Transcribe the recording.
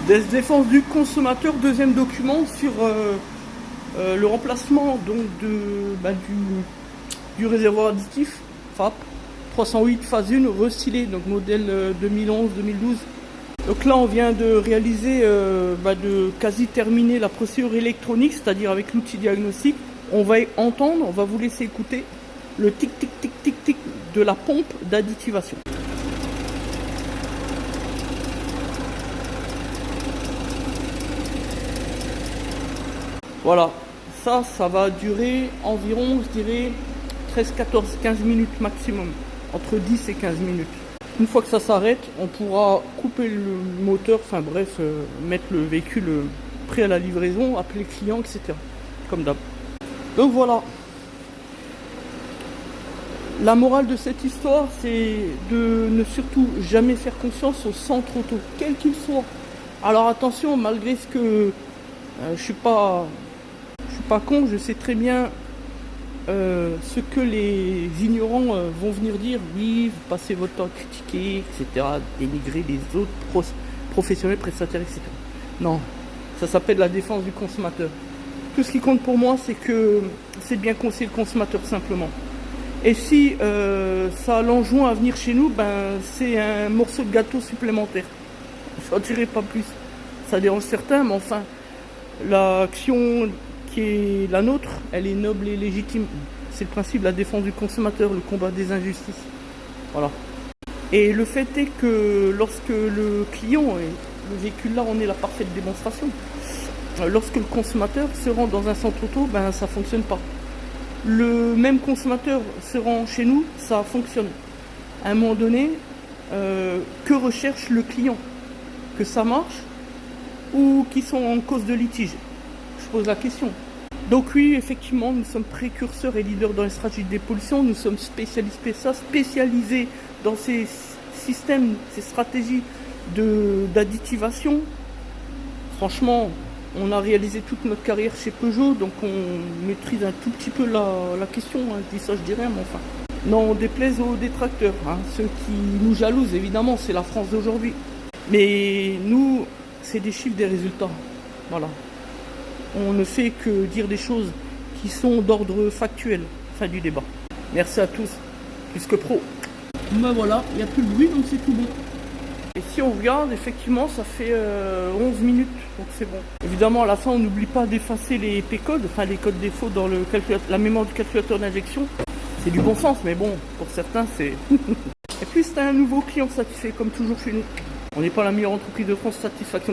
Défense du consommateur, deuxième document sur le remplacement donc du réservoir additif FAP 308 phase 1 restylé, donc modèle 2011-2012. Donc là on vient de réaliser, de quasi terminer la procédure électronique, c'est-à-dire avec l'outil diagnostic. On va entendre, on va vous laisser écouter le tic tic tic tic tic de la pompe d'additivation. Voilà, ça va durer environ, je dirais, 13, 14, 15 minutes maximum, entre 10 et 15 minutes. Une fois que ça s'arrête, on pourra couper le moteur, enfin bref, mettre le véhicule prêt à la livraison, appeler le client, etc. Comme d'hab. Donc voilà. La morale de cette histoire, c'est de ne surtout jamais faire confiance au centre auto, quel qu'il soit. Alors attention, malgré ce que je suis pas con, je sais très bien ce que les ignorants vont venir dire. Oui, vous passez votre temps à critiquer, etc., dénigrer les autres professionnels, prestataires, etc. Non, ça s'appelle la défense du consommateur. Tout ce qui compte pour moi, c'est que c'est bien conseiller le consommateur simplement. Et si ça l'enjoint à venir chez nous, c'est un morceau de gâteau supplémentaire. Je n'en dirai pas plus. Ça dérange certains, mais enfin, l'action qui est la nôtre, elle est noble et légitime. C'est le principe de la défense du consommateur, le combat des injustices. Voilà. Et le fait est que lorsque le client, et le véhicule là, on est la parfaite démonstration, lorsque le consommateur se rend dans un centre auto, ça ne fonctionne pas. Le même consommateur se rend chez nous, ça fonctionne. À un moment donné, que recherche le client? Que ça marche ou qu'ils sont en cause de litige? Je pose la question. Donc oui, effectivement, nous sommes précurseurs et leaders dans les stratégies de dépollution. Nous sommes spécialisés dans ces systèmes, ces stratégies d'additivation. Franchement, on a réalisé toute notre carrière chez Peugeot, donc on maîtrise un tout petit peu la question. Je dis ça, je dis rien, mais enfin. Non, on déplaise aux détracteurs. Ceux qui nous jalousent, évidemment, c'est la France d'aujourd'hui. Mais nous, c'est des chiffres, des résultats. Voilà. On ne fait que dire des choses qui sont d'ordre factuel. Fin du débat. Merci à tous. Plus que pro. Voilà, il n'y a plus de bruit, donc c'est tout bon. Et si on regarde, effectivement, ça fait 11 minutes, donc c'est bon. Évidemment, à la fin, on n'oublie pas d'effacer les P-codes, enfin les codes défauts dans la mémoire du calculateur d'injection. C'est du bon sens, mais bon, pour certains, c'est... Et puis, c'est un nouveau client satisfait, comme toujours chez nous. On n'est pas la meilleure entreprise de France, satisfaction.